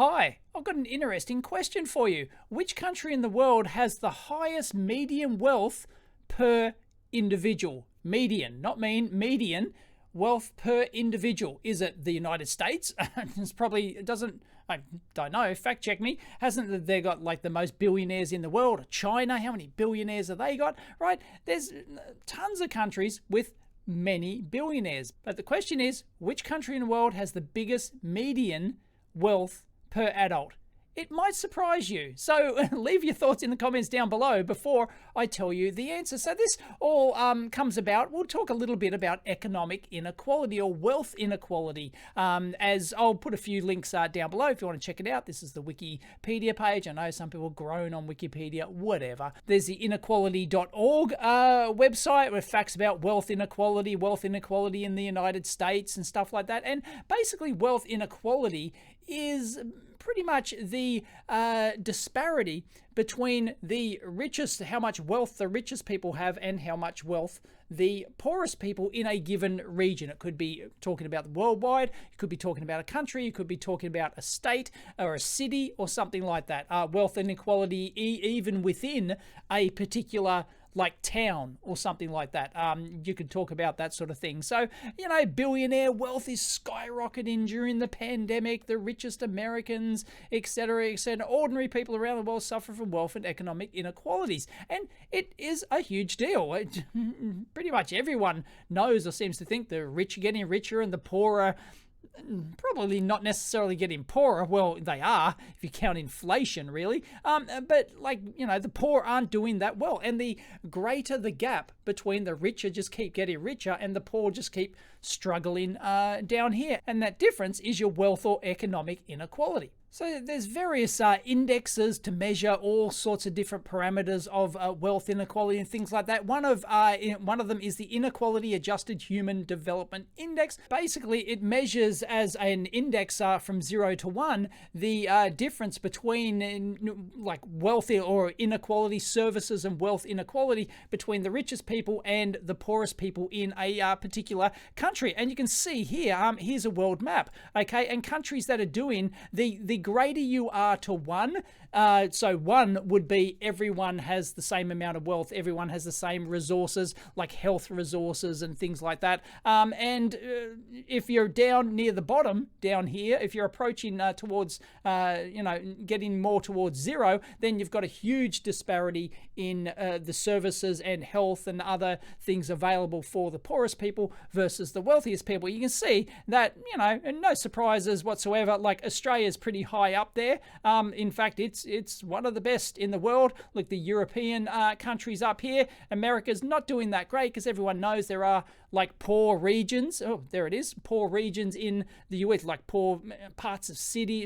Hi, I've got an interesting question for you. Which country in the world has the highest median wealth per individual? Median, not mean, median wealth per individual. Is it the United States? It's probably, it doesn't, I don't know, fact check me. Hasn't they got like the most billionaires in the world? China, how many billionaires have they got? Right? There's tons of countries with many billionaires. But the question is, which country in the world has the biggest median wealth per adult? It might surprise you. So leave your thoughts in the comments down below before I tell you the answer. So this all comes about, we'll talk a little bit about economic inequality or wealth inequality. As I'll put a few links down below if you want to check it out. This is the Wikipedia page. I know some people groan on Wikipedia, whatever. There's the inequality.org website with facts about wealth inequality in the United States and stuff like that. And basically wealth inequality is pretty much the disparity between the richest, how much wealth the richest people have and how much wealth the poorest people in a given region. It could be talking about worldwide, it could be talking about a country, it could be talking about a state or a city or something like that. Wealth inequality even within a particular like town or something like that. You could talk about that sort of thing. So, you know, billionaire wealth is skyrocketing during the pandemic. The richest Americans, etc., etc. Ordinary people around the world suffer from wealth and economic inequalities. And it is a huge deal. Pretty much everyone knows or seems to think the rich are getting richer and the poor are probably not necessarily getting poorer. Well, they are if you count inflation, really. But like, you know, the poor aren't doing that well. And the greater the gap between the richer just keep getting richer and the poor just keep struggling down here. And that difference is your wealth or economic inequality. So there's various indexes to measure all sorts of different parameters of wealth inequality and things like that. One of them is the Inequality Adjusted Human Development Index. Basically, it measures as an index from 0 to 1 the difference between like wealth or inequality, services and wealth inequality between the richest people and the poorest people in a particular country. And you can see here, here's a world map, okay, and countries that are doing the greater you are to 1, so 1 would be everyone has the same amount of wealth, everyone has the same resources like health resources and things like that, and if you're down near the bottom down here, if you're approaching towards you know, getting more towards 0, then you've got a huge disparity in the services and health and other things available for the poorest people versus the wealthiest people. You can see that, you know, and no surprises whatsoever, like Australia's pretty high up there. In fact, it's one of the best in the world. Look, the European countries up here, America's not doing that great because everyone knows there are like poor regions. Oh, there it is. Poor regions in the US, like poor parts of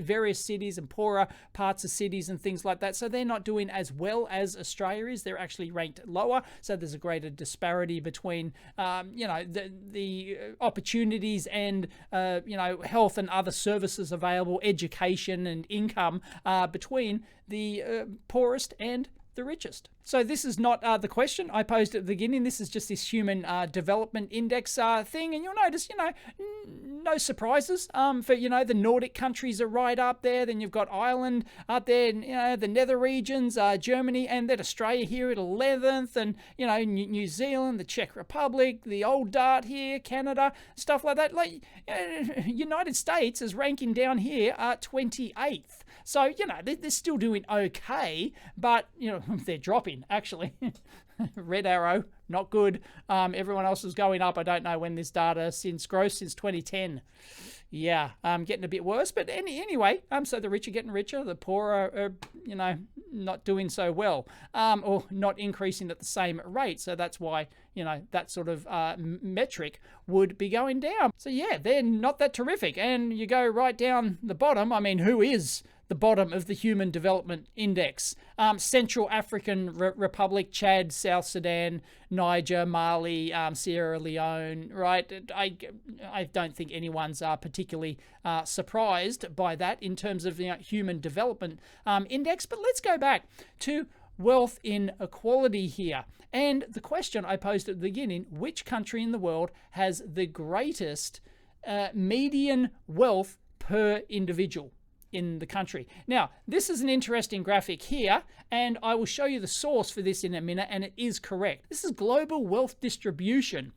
various cities and poorer parts of cities and things like that. So they're not doing as well as Australia is. They're actually ranked lower. So there's a greater disparity between, you know, the opportunities and, you know, health and other services available, education and income between the poorest and the richest. So this is not the question I posed at the beginning. This is just this human development index thing. And you'll notice, you know, no surprises. For, you know, the Nordic countries are right up there. Then you've got Ireland up there, and, you know, the nether regions, Germany, and then Australia here at 11th. And, you know, New Zealand, the Czech Republic, the old dart here, Canada, stuff like that. Like, United States is ranking down here at 28th. So, you know, they're still doing okay, but, you know, they're dropping, actually. Red arrow, not good. Everyone else is going up. I don't know when this data since 2010. Yeah, getting a bit worse. But anyway, so the rich are getting richer, the poor are, you know, not doing so well, or not increasing at the same rate. So that's why, you know, that sort of metric would be going down. So yeah, they're not that terrific. And you go right down the bottom. I mean, who is the bottom of the Human Development Index? Central African Republic, Chad, South Sudan, Niger, Mali, Sierra Leone, right? I don't think anyone's particularly surprised by that in terms of the Human Development Index. But let's go back to wealth inequality here. And the question I posed at the beginning, which country in the world has the greatest median wealth per individual in the country. Now, this is an interesting graphic here, and I will show you the source for this in a minute, and it is correct. This is global wealth distribution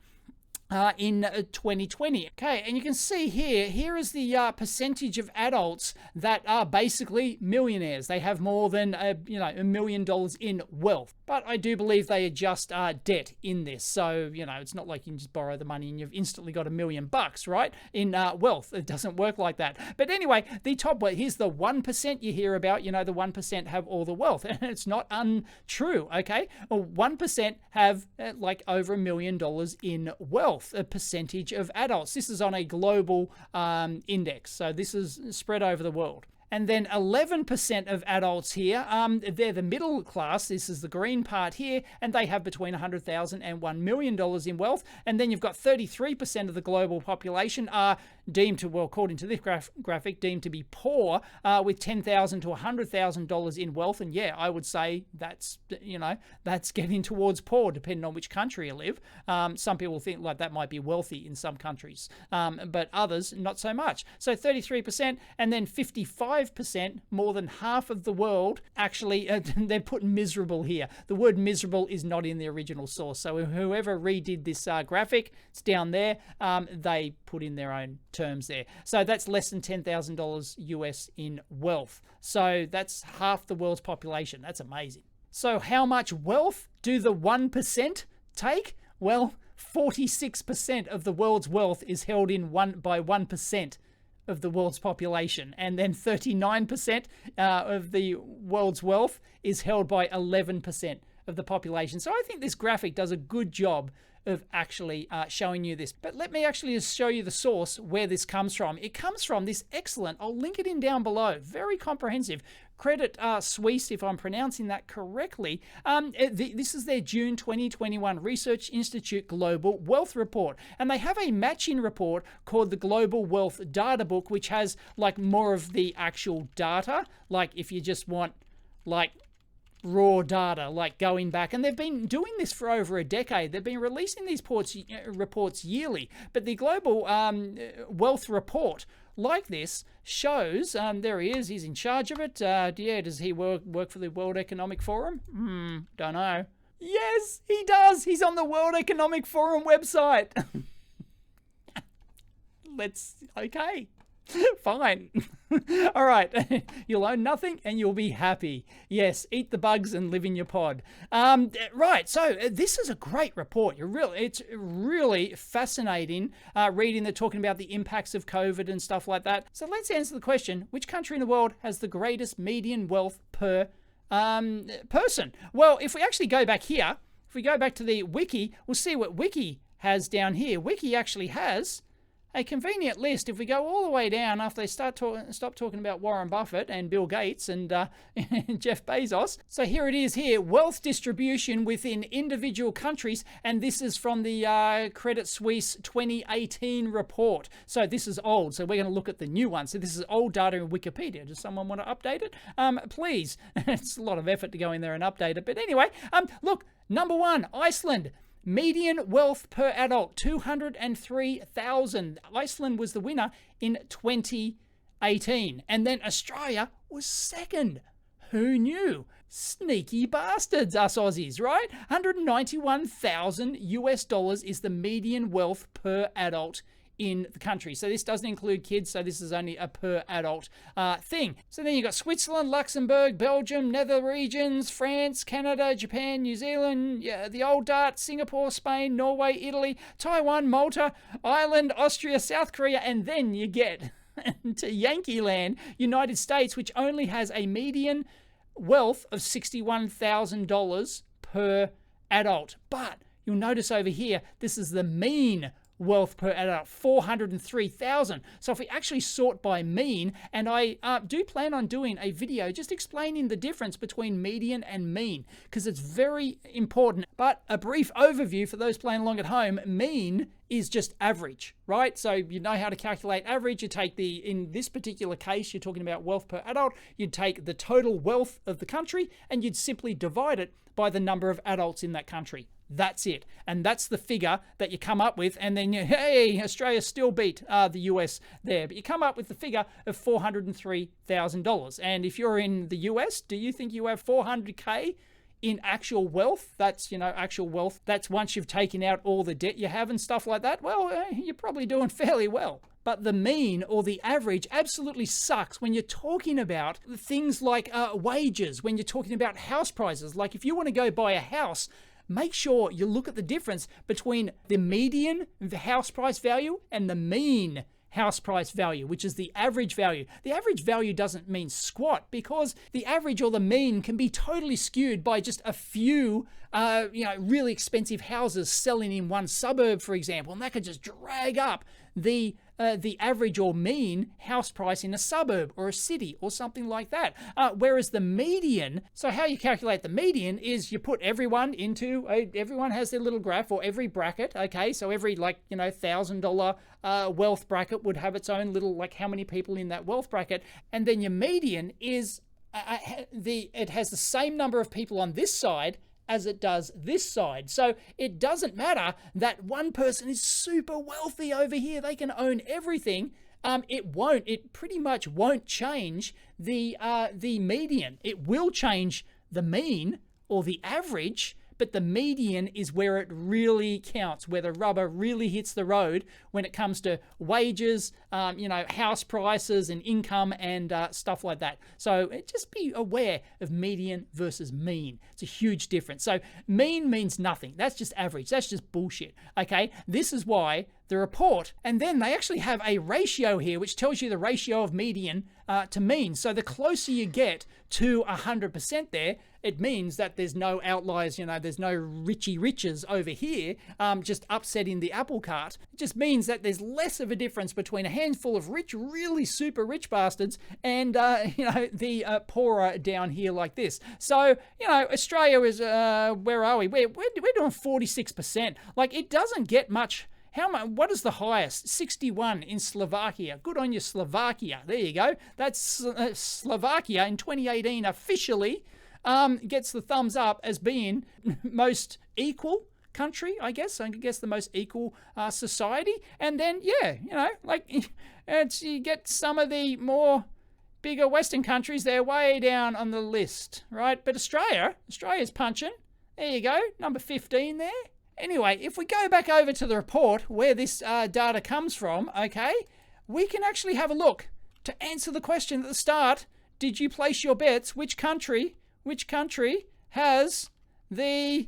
in 2020. Okay, and you can see here is the percentage of adults that are basically millionaires. They have more than $1 million in wealth. But I do believe they adjust debt in this. So, it's not like you can just borrow the money and you've instantly got $1 million, right? In wealth. It doesn't work like that. But anyway, the top, here's the 1% you hear about. The 1% have all the wealth. And it's not untrue, okay? Well, 1% have like over $1 million in wealth. A percentage of adults. This is on a global index, so this is spread over the world. And then 11% of adults here, they're the middle class. This is the green part here, and they have between $100,000 and $1 million in wealth. And then you've got 33% of the global population are deemed to, well, according to this graphic, deemed to be poor with $10,000 to $100,000 in wealth. And yeah, I would say that's, that's getting towards poor, depending on which country you live. Some people think like that might be wealthy in some countries, but others not so much. So 33%, and then 55%, more than half of the world, actually, they're put miserable here. The word miserable is not in the original source. So whoever redid this graphic, it's down there, they put in their own terms there. So that's less than $10,000 US in wealth. So that's half the world's population. That's amazing. So how much wealth do the 1% take? Well, 46% of the world's wealth is held in by 1% of the world's population, and then 39% of the world's wealth is held by 11% of the population. So I think this graphic does a good job of actually showing you this. But let me actually just show you the source where this comes from. It comes from this excellent, I'll link it in down below, very comprehensive, Credit Suisse, if I'm pronouncing that correctly. This is their June 2021 Research Institute Global Wealth Report. And they have a matching report called the Global Wealth Databook, which has like more of the actual data. Like if you just want like raw data, like going back, and they've been doing this for over a decade. They've been releasing these reports yearly, but the Global Wealth Report like this shows, there he is, he's in charge of it. Yeah, does he work for the World Economic Forum? Don't know. Yes, he does. He's on the World Economic Forum website. Okay. Fine. All right. You'll own nothing and you'll be happy. Yes, eat the bugs and live in your pod. Right. So this is a great report. It's really fascinating reading. They're talking about the impacts of COVID and stuff like that. So let's answer the question, which country in the world has the greatest median wealth per person? Well, if we actually go back here, if we go back to the wiki, we'll see what wiki has down here. Wiki actually has a convenient list. If we go all the way down after they stop talking about Warren Buffett and Bill Gates and Jeff Bezos. So here it is here, wealth distribution within individual countries, and this is from the Credit Suisse 2018 report. So this is old, so we're going to look at the new one. So this is old data in Wikipedia. Does someone want to update it? Please. It's a lot of effort to go in there and update it. But anyway, look, number one, Iceland. Median wealth per adult, $203,000. Iceland was the winner in 2018. And then Australia was second. Who knew? Sneaky bastards, us Aussies, right? $191,000 US is the median wealth per adult in the country. So this doesn't include kids, so this is only a per adult thing. So then you've got Switzerland, Luxembourg, Belgium, Nether regions, France, Canada, Japan, New Zealand, the old dart, Singapore, Spain, Norway, Italy, Taiwan, Malta, Ireland, Austria, South Korea, and then you get to Yankee Land, United States, which only has a median wealth of $61,000 per adult. But you'll notice over here, this is the mean wealth per adult, $403,000. So if we actually sort by mean, and I do plan on doing a video just explaining the difference between median and mean, because it's very important. But a brief overview for those playing along at home, mean is just average, right? So you know how to calculate average. You take in this particular case, you're talking about wealth per adult, you'd take the total wealth of the country and you'd simply divide it by the number of adults in that country. That's it. And that's the figure that you come up with. And then, hey, Australia still beat the US there. But you come up with the figure of $403,000. And if you're in the US, do you think you have 400K in actual wealth? That's, actual wealth. That's once you've taken out all the debt you have and stuff like that. Well, you're probably doing fairly well. But the mean or the average absolutely sucks when you're talking about things like wages, when you're talking about house prices. Like if you want to go buy a house, make sure you look at the difference between the median house price value and the mean house price value, which is the average value. The average value doesn't mean squat, because the average or the mean can be totally skewed by just a few really expensive houses selling in one suburb, for example, and that could just drag up the average or mean house price in a suburb or a city or something like that. Whereas the median, so how you calculate the median is you put everyone into, everyone has their little graph, or every bracket, okay? So every $1,000 wealth bracket would have its own little, how many people in that wealth bracket. And then your median is, it has the same number of people on this side as it does this side. So it doesn't matter that one person is super wealthy over here, they can own everything. It pretty much won't change the median. It will change the mean or the average, but the median is where it really counts, where the rubber really hits the road when it comes to wages, house prices and income and stuff like that. So just be aware of median versus mean. It's a huge difference. So mean means nothing. That's just average. That's just bullshit. Okay, this is why the report, and then they actually have a ratio here which tells you the ratio of median to mean. So the closer you get to 100% there, it means that there's no outliers, there's no richy riches over here just upsetting the apple cart. It just means that there's less of a difference between a handful of rich, really super rich bastards and, the poorer down here like this. So, Australia is, where are we? We're doing 46%. It doesn't get much. What is the highest? 61 in Slovakia. Good on you, Slovakia. There you go. That's Slovakia in 2018 officially gets the thumbs up as being most equal country, I guess the most equal society. And then, you get some of the more bigger Western countries, they're way down on the list, right? But Australia's punching. There you go, number 15 there. Anyway, if we go back over to the report where this data comes from, okay, we can actually have a look to answer the question at the start. Did you place your bets? Which country has the...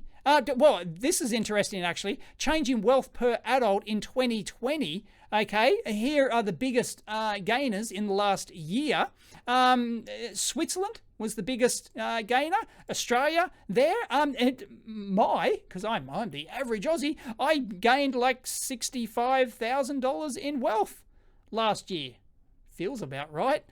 well, this is interesting, actually. Change in wealth per adult in 2020. Okay, here are the biggest gainers in the last year. Switzerland was the biggest gainer. Australia there. Because I'm the average Aussie, I gained like $65,000 in wealth last year. Feels about right.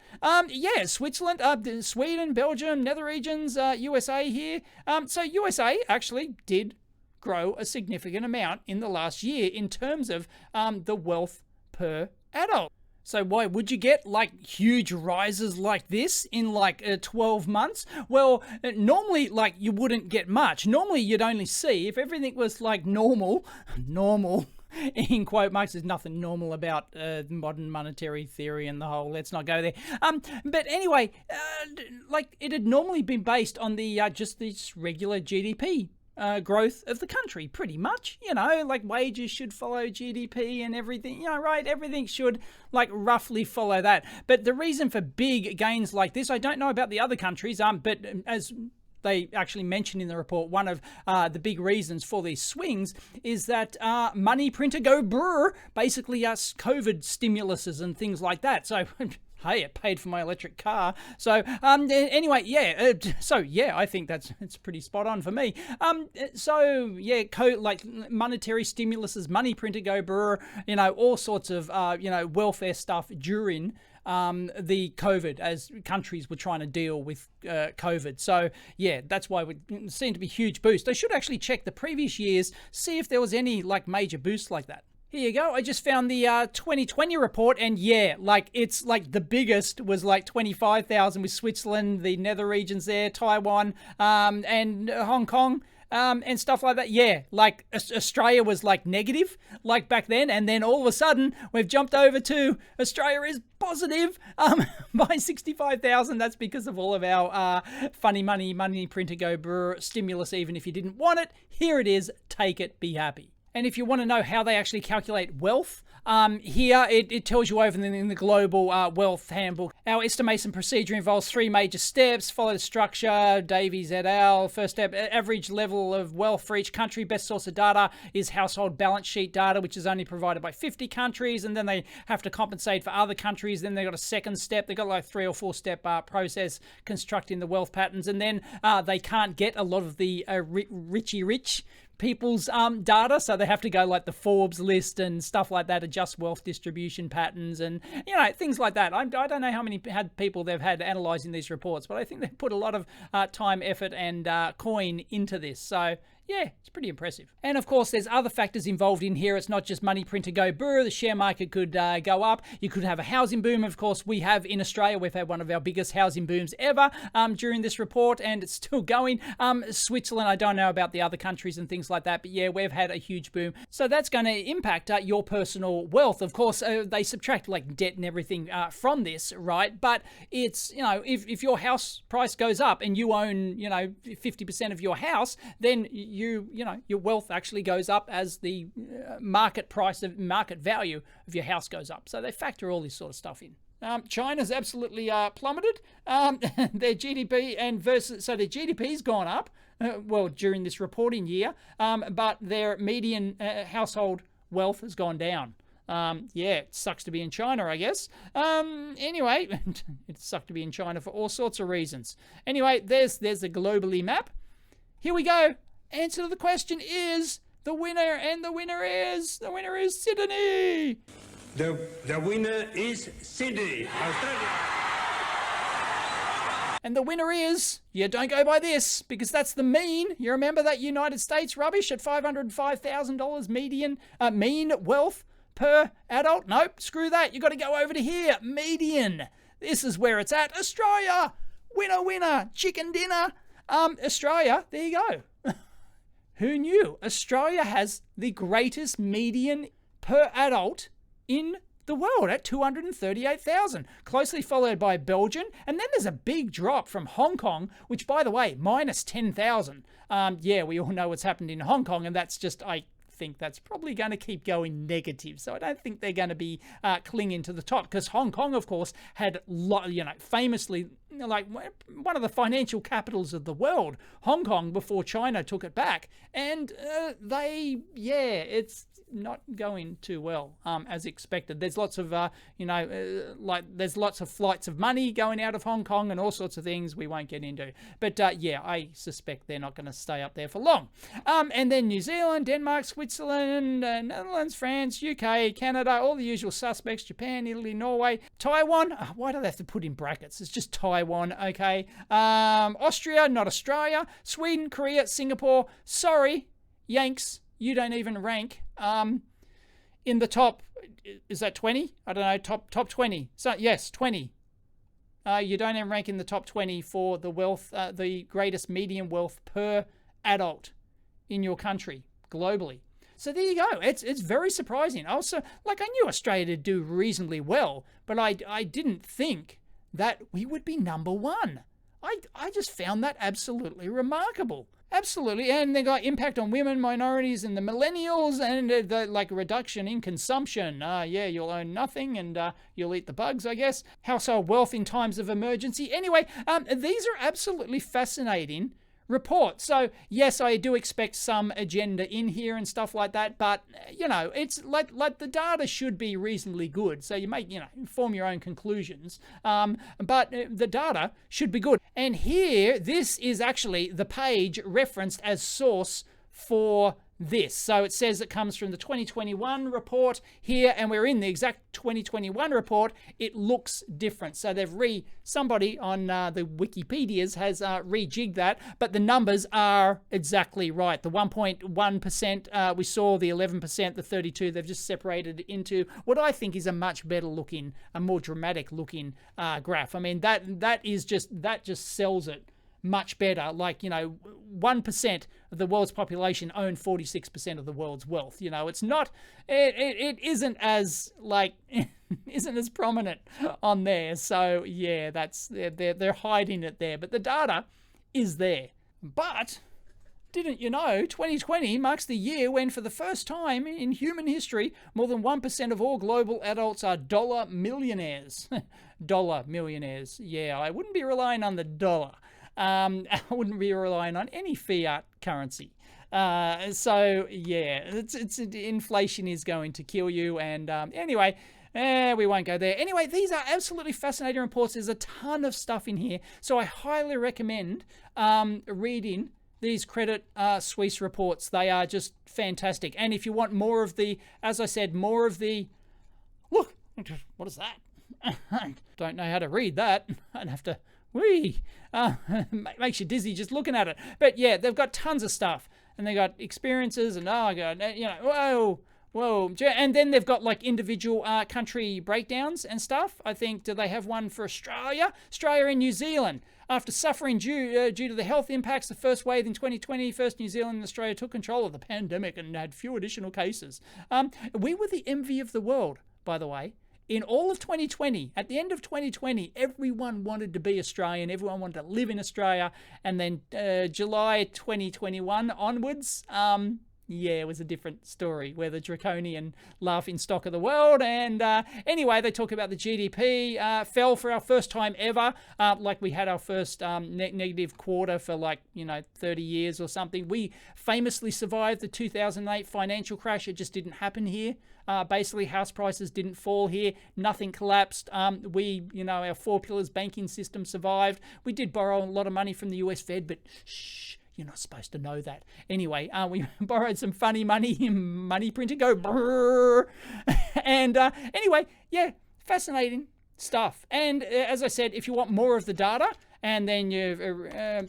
Switzerland, Sweden, Belgium, Nether regions, USA here. So USA actually did grow a significant amount in the last year in terms of the wealth per adult. So why would you get huge rises like this in 12 months? Well, normally you wouldn't get much. Normally you'd only see, if everything was normal, in quote marks, there's nothing normal about modern monetary theory and the whole, let's not go there. But anyway, it had normally been based on the just this regular GDP growth of the country, pretty much. Wages should follow GDP and everything, right? Everything should roughly follow that. But the reason for big gains like this, I don't know about the other countries, but as they actually mentioned in the report, one of the big reasons for these swings is that money printer go brr, basically COVID stimuluses and things like that. So hey, it paid for my electric car. So anyway, I think it's pretty spot on for me. Monetary stimuluses, money printer go brr, all sorts of welfare stuff during the COVID, as countries were trying to deal with COVID. So yeah, that's why it seemed to be a huge boost. They should actually check the previous years, see if there was any major boosts like that. Here you go. I just found the 2020 report, and it's the biggest was 25,000 with Switzerland, the Nether regions there, Taiwan, and Hong Kong. and stuff like that. Yeah, like Australia was like negative, like back then, and then all of a sudden we've jumped over to Australia is positive by 65,000. That's because of all of our funny money printer go brr stimulus. Even if you didn't want it, here it is. Take it, be happy. And if you want to know how they actually calculate wealth, here it tells you over in the Global Wealth Handbook. Our estimation procedure involves 3 major steps. Follow the structure, Davies et al. First step, average level of wealth for each country. Best source of data is household balance sheet data, which is only provided by 50 countries. And then they have to compensate for other countries. Then they've got a second step. They've got like 3 or 4 step process constructing the wealth patterns. And then they can't get a lot of the rich people's data, so they have to go like the Forbes list and stuff like that, adjust wealth distribution patterns and things like that. I don't know how many people they've had analyzing these reports, but I think they've put a lot of time, effort and coin into this. So yeah, it's pretty impressive. And of course, there's other factors involved in here. It's not just money printer go brr. The share market could go up. You could have a housing boom. Of course, we have in Australia, we've had one of our biggest housing booms ever during this report, and it's still going. Switzerland, I don't know about the other countries and things like that, but yeah, we've had a huge boom. So that's going to impact your personal wealth. Of course, they subtract like debt and everything from this, right? But it's, if your house price goes up and you own, 50% of your house, then your wealth actually goes up as the market value of your house goes up. So they factor all this sort of stuff in. China's absolutely plummeted. Their GDP so their GDP's gone up, during this reporting year, but their median household wealth has gone down. Yeah, it sucks to be in China, I guess. Anyway, it sucks to be in China for all sorts of reasons. Anyway, there's the globally map. Here we go. Answer to the question is the winner, and the winner is Sydney. The winner is Sydney, Australia. And the winner is, don't go by this, because that's the mean. You remember that United States rubbish at $505,000 mean wealth per adult? Nope, screw that. You got to go over to here, median. This is where it's at. Australia, winner, chicken dinner. Australia, there you go. Who knew? Australia has the greatest median per adult in the world at 238,000, closely followed by Belgium. And then there's a big drop from Hong Kong, which, by the way, minus 10,000. Yeah, we all know what's happened in Hong Kong, and that's just, I think that's probably going to keep going negative. So I don't think they're going to be clinging to the top, because Hong Kong, of course, had famously like one of the financial capitals of the world, Hong Kong, before China took it back, and it's not going too well as expected. There's lots of there's lots of flights of money going out of Hong Kong and all sorts of things we won't get into. But I suspect they're not going to stay up there for long. And then New Zealand, Denmark, Switzerland, Netherlands, France, UK, Canada, all the usual suspects, Japan, Italy, Norway, Taiwan. Why do they have to put in brackets? It's just Taiwan, okay. Austria, not Australia. Sweden, Korea, Singapore. Sorry, Yanks, you don't even rank in the top. Is that 20? I don't know. Top 20. So yes, 20. You don't even rank in the top 20 for the wealth, the greatest median wealth per adult in your country globally. So there you go. It's very surprising. Also, I knew Australia to do reasonably well, but I didn't think that we would be number one. I just found that absolutely remarkable. Absolutely. And they got impact on women, minorities, and the millennials, and the reduction in consumption. You'll own nothing and you'll eat the bugs, I guess. Household wealth in times of emergency. Anyway, these are absolutely fascinating reports. So yes, I do expect some agenda in here and stuff like that, but it's like the data should be reasonably good. So you make, form your own conclusions. But the data should be good. And here, this is actually the page referenced as source for this. So it says it comes from the 2021 report here, and we're in the exact 2021 report. It looks different. So somebody on the Wikipedias has rejigged that, but the numbers are exactly right. The 1.1%, we saw the 11%, the 32, they've just separated into what I think is a much better looking, a more dramatic looking graph. I mean, that just sells it much better. 1% the world's population own 46% of the world's wealth. You know, it's not, it isn't as like, isn't as prominent on there. So yeah, they're hiding it there, but the data is there. But didn't you know 2020 marks the year when, for the first time in human history, more than 1% of all global adults are dollar millionaires. Dollar millionaires. Yeah, I wouldn't be relying on the dollar. I wouldn't be relying on any fiat currency. So yeah, it's inflation is going to kill you. And anyway, we won't go there. Anyway, these are absolutely fascinating reports. There's a ton of stuff in here, so I highly recommend reading these Credit Suisse reports. They are just fantastic. And if you want more of the, as I said, more of the, look, what is that? Don't know how to read that. I'd have to, makes you dizzy just looking at it. But yeah, they've got tons of stuff, and they got experiences, and oh god, you know, whoa, and then they've got like individual country breakdowns and stuff. I think, do they have one for Australia and New Zealand? After suffering due to the health impacts of the first wave in 2020, first New Zealand and Australia took control of the pandemic and had few additional cases. We were the envy of the world, by the way. In all of 2020, at the end of 2020, everyone wanted to be Australian. Everyone wanted to live in Australia. And then July 2021 onwards, yeah, it was a different story. We're the draconian laughing stock of the world. And anyway, they talk about the GDP fell for our first time ever. Like we had our first negative quarter for 30 years or something. We famously survived the 2008 financial crash. It just didn't happen here. Basically, house prices didn't fall here. Nothing collapsed. Our 4 pillars banking system survived. We did borrow a lot of money from the US Fed, but shh. You're not supposed to know that. Anyway, we borrowed some funny money printer, go brrr. And anyway, yeah, fascinating stuff. And as I said, if you want more of the data, and then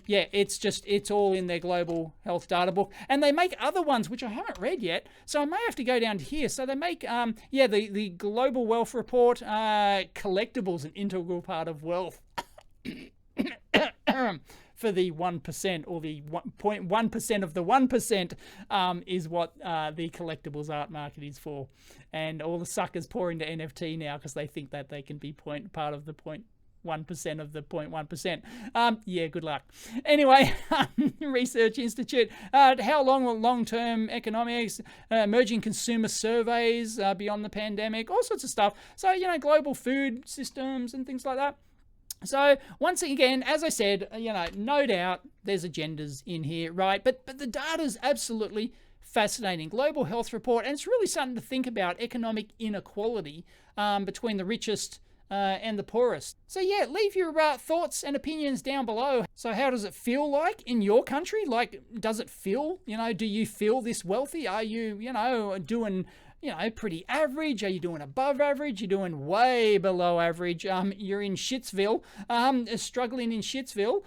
it's all in their global health data book. And they make other ones, which I haven't read yet, so I may have to go down to here. So they make, the global wealth report, collectibles, an integral part of wealth. For the 1%, or the 1.1% of the 1%, is what the collectibles art market is for. And all the suckers pour into NFT now because they think that they can be part of the 0.1% of the 0.1%. Yeah, good luck. Anyway, Research Institute, how long-term economics, emerging consumer surveys beyond the pandemic, all sorts of stuff. So, global food systems and things like that. So once again, as I said, no doubt there's agendas in here, right? But the data is absolutely fascinating. Global health report, and it's really something to think about, economic inequality between the richest and the poorest. So yeah, leave your thoughts and opinions down below. So how does it feel like in your country? Like, does it feel, do you feel this wealthy? Are you, doing pretty average? Are you doing above average? You're doing way below average. You're in Shitsville, struggling in Shitsville.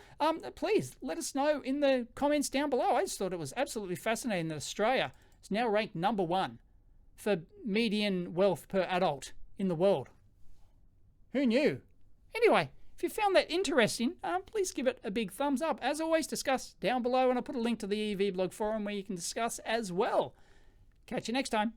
Please let us know in the comments down below. I just thought it was absolutely fascinating that Australia is now ranked #1 for median wealth per adult in the world. Who knew? Anyway, if you found that interesting, please give it a big thumbs up. As always, discuss down below, and I'll put a link to the EEVblog forum where you can discuss as well. Catch you next time.